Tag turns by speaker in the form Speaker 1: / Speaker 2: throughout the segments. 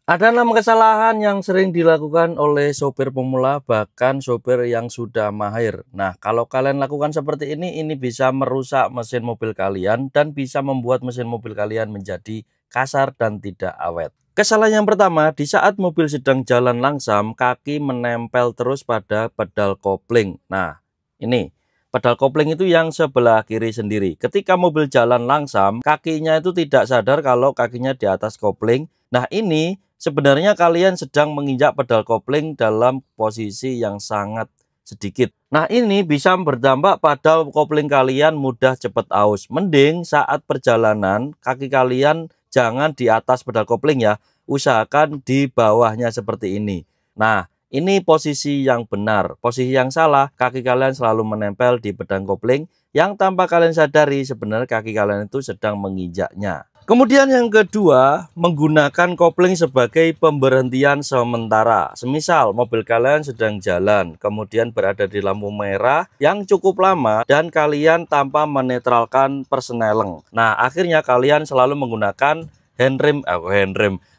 Speaker 1: Ada 6 kesalahan yang sering dilakukan oleh sopir pemula, bahkan sopir yang sudah mahir. Nah, kalau kalian lakukan seperti ini bisa merusak mesin mobil kalian dan bisa membuat mesin mobil kalian menjadi kasar dan tidak awet. Kesalahan yang pertama, di saat mobil sedang jalan langsam, kaki menempel terus pada pedal kopling. Nah, ini pedal kopling itu yang sebelah kiri sendiri. Ketika mobil jalan langsam, kakinya itu tidak sadar kalau kakinya di atas kopling. Nah, ini sebenarnya kalian sedang menginjak pedal kopling dalam posisi yang sangat sedikit. Nah, ini bisa berdampak pada kopling kalian mudah cepat aus. Mending saat perjalanan kaki kalian jangan di atas pedal kopling ya. Usahakan di bawahnya seperti ini. Nah, ini posisi yang benar. Posisi yang salah, kaki kalian selalu menempel di pedang kopling yang tanpa kalian sadari sebenarnya kaki kalian itu sedang menginjaknya. Kemudian yang kedua, menggunakan kopling sebagai pemberhentian sementara. Semisal mobil kalian sedang jalan, kemudian berada di lampu merah yang cukup lama dan kalian tanpa menetralkan persneleng. Nah, akhirnya kalian selalu menggunakan handrem.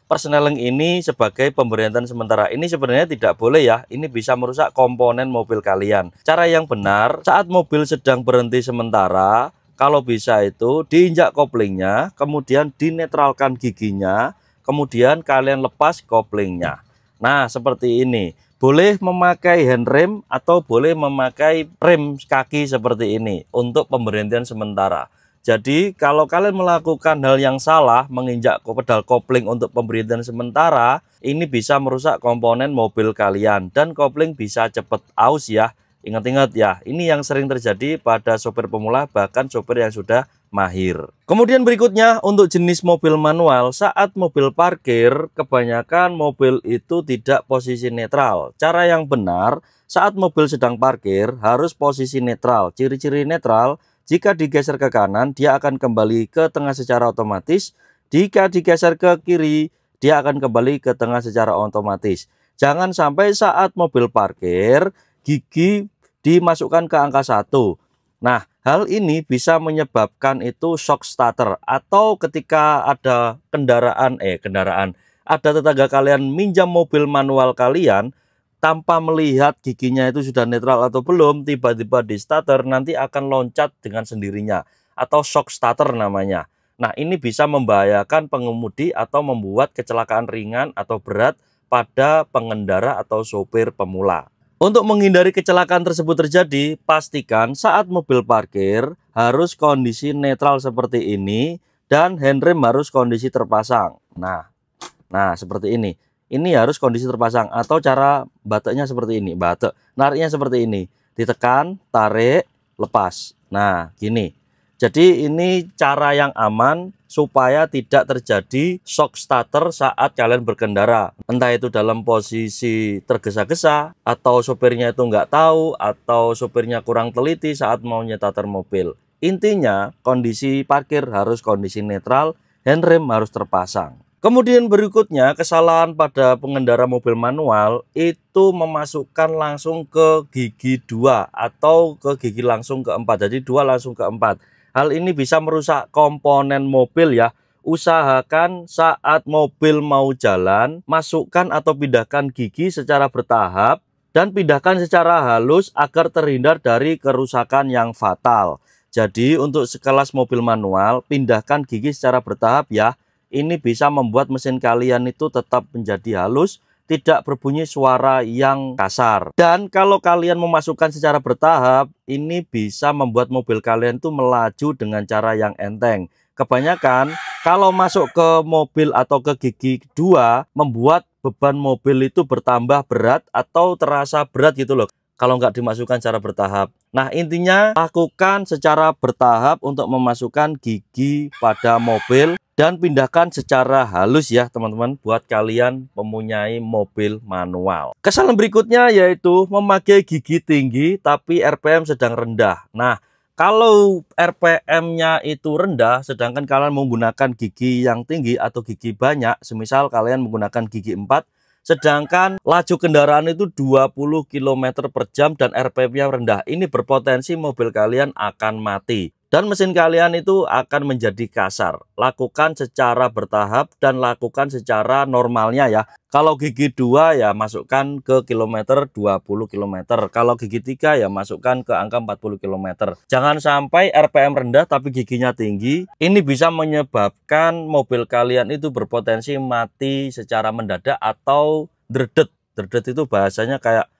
Speaker 1: Persneleng ini sebagai pemberhentian sementara. Ini sebenarnya tidak boleh ya. Ini bisa merusak komponen mobil kalian. Cara yang benar, saat mobil sedang berhenti sementara, kalau bisa itu diinjak koplingnya, kemudian dinetralkan giginya, kemudian kalian lepas koplingnya. Nah, seperti ini. Boleh memakai handrem atau boleh memakai rem kaki seperti ini untuk pemberhentian sementara. Jadi kalau kalian melakukan hal yang salah, menginjak pedal kopling untuk pemberhentian sementara, ini bisa merusak komponen mobil kalian dan kopling bisa cepat aus ya. Ingat-ingat ya, ini yang sering terjadi pada sopir pemula, bahkan sopir yang sudah mahir. Kemudian berikutnya, untuk jenis mobil manual, saat mobil parkir, kebanyakan mobil itu tidak posisi netral. Cara yang benar, saat mobil sedang parkir, harus posisi netral. Ciri-ciri netral, jika digeser ke kanan, dia akan kembali ke tengah secara otomatis. Jika digeser ke kiri, dia akan kembali ke tengah secara otomatis. Jangan sampai saat mobil parkir, gigi dimasukkan ke angka 1. Nah, hal ini bisa menyebabkan itu shock starter, atau ketika ada kendaraan, ada tetangga kalian minjam mobil manual kalian, tanpa melihat giginya itu sudah netral atau belum, tiba-tiba di starter, nanti akan loncat dengan sendirinya atau shock starter namanya. Nah, ini bisa membahayakan pengemudi atau membuat kecelakaan ringan atau berat pada pengendara atau sopir pemula. Untuk menghindari kecelakaan tersebut terjadi, pastikan saat mobil parkir harus kondisi netral seperti ini dan handrem harus kondisi terpasang. Nah, seperti ini. Ini harus kondisi terpasang atau cara bateknya seperti ini. Batek, nariknya seperti ini. Ditekan, tarik, lepas. Nah, gini. Jadi ini cara yang aman supaya tidak terjadi shock starter saat kalian berkendara. Entah itu dalam posisi tergesa-gesa, atau sopirnya itu nggak tahu, atau sopirnya kurang teliti saat mau nyetater mobil. Intinya, kondisi parkir harus kondisi netral, handrem harus terpasang. Kemudian berikutnya, kesalahan pada pengendara mobil manual itu memasukkan langsung ke gigi 2 atau ke gigi langsung ke 4. Jadi 2 langsung ke 4. Hal ini bisa merusak komponen mobil ya. Usahakan saat mobil mau jalan, masukkan atau pindahkan gigi secara bertahap dan pindahkan secara halus agar terhindar dari kerusakan yang fatal. Jadi untuk sekelas mobil manual, pindahkan gigi secara bertahap ya. Ini bisa membuat mesin kalian itu tetap menjadi halus, tidak berbunyi suara yang kasar. Dan kalau kalian memasukkan secara bertahap, ini bisa membuat mobil kalian itu melaju dengan cara yang enteng. Kebanyakan kalau masuk ke mobil atau ke gigi 2, membuat beban mobil itu bertambah berat atau terasa berat gitu loh, kalau nggak dimasukkan secara bertahap. Nah, intinya lakukan secara bertahap untuk memasukkan gigi pada mobil dan pindahkan secara halus ya teman-teman, buat kalian mempunyai mobil manual. Kesalahan berikutnya yaitu memakai gigi tinggi tapi RPM sedang rendah. Nah, kalau RPM-nya itu rendah sedangkan kalian menggunakan gigi yang tinggi atau gigi banyak, semisal kalian menggunakan gigi 4, sedangkan laju kendaraan itu 20 km per jam dan RPM-nya rendah, ini berpotensi mobil kalian akan mati. dan mesin kalian itu akan menjadi kasar. Lakukan secara bertahap dan lakukan secara normalnya ya. Kalau gigi 2 ya masukkan ke kilometer 20 km. Kalau gigi 3 ya masukkan ke angka 40 km. Jangan sampai RPM rendah tapi giginya tinggi. Ini bisa menyebabkan mobil kalian itu berpotensi mati secara mendadak atau dredet. Dredet itu bahasanya kayak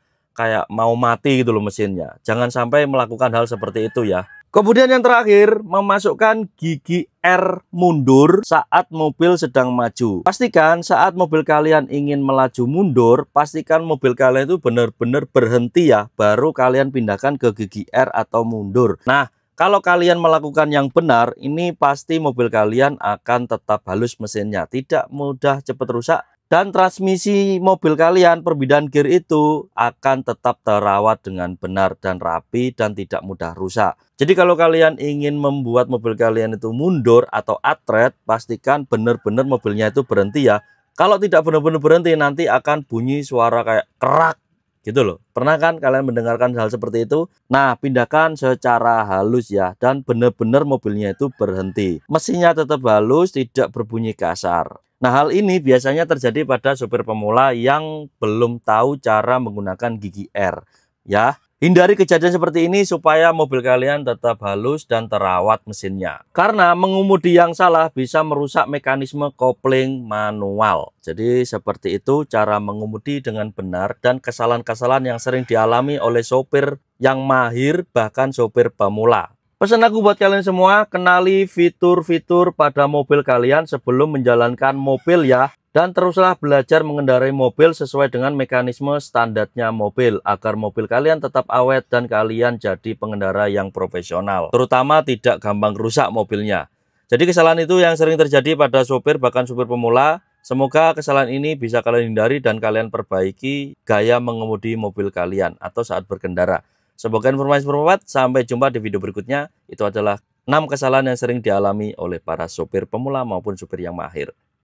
Speaker 1: mau mati gitu loh mesinnya. Jangan sampai melakukan hal seperti itu ya. Kemudian yang terakhir, memasukkan gigi R mundur saat mobil sedang maju. Pastikan saat mobil kalian ingin melaju mundur, pastikan mobil kalian itu benar-benar berhenti ya, baru kalian pindahkan ke gigi R atau mundur. Nah, kalau kalian melakukan yang benar, ini pasti mobil kalian akan tetap halus mesinnya, tidak mudah cepat rusak. Dan transmisi mobil kalian, perbedaan gear itu akan tetap terawat dengan benar dan rapi dan tidak mudah rusak. Jadi kalau kalian ingin membuat mobil kalian itu mundur atau atret, pastikan benar-benar mobilnya itu berhenti ya. Kalau tidak benar-benar berhenti, nanti akan bunyi suara kayak kerak gitu loh. Pernah kan kalian mendengarkan hal seperti itu? Nah, pindahkan secara halus ya, dan benar-benar mobilnya itu berhenti. Mesinnya tetap halus, tidak berbunyi kasar. Nah, hal ini biasanya terjadi pada sopir pemula yang belum tahu cara menggunakan gigi R ya. Hindari kejadian seperti ini supaya mobil kalian tetap halus dan terawat mesinnya. Karena mengemudi yang salah bisa merusak mekanisme kopling manual. Jadi seperti itu cara mengemudi dengan benar, dan kesalahan-kesalahan yang sering dialami oleh sopir yang mahir bahkan sopir pemula. Pesan aku buat kalian semua, kenali fitur-fitur pada mobil kalian sebelum menjalankan mobil ya. Dan teruslah belajar mengendarai mobil sesuai dengan mekanisme standarnya mobil, agar mobil kalian tetap awet dan kalian jadi pengendara yang profesional. Terutama tidak gampang rusak mobilnya. Jadi kesalahan itu yang sering terjadi pada sopir bahkan sopir pemula. Semoga kesalahan ini bisa kalian hindari dan kalian perbaiki gaya mengemudi mobil kalian atau saat berkendara. Semoga informasi bermanfaat. Sampai jumpa di video berikutnya. Itu adalah 6 kesalahan yang sering dialami oleh para sopir pemula maupun sopir yang mahir.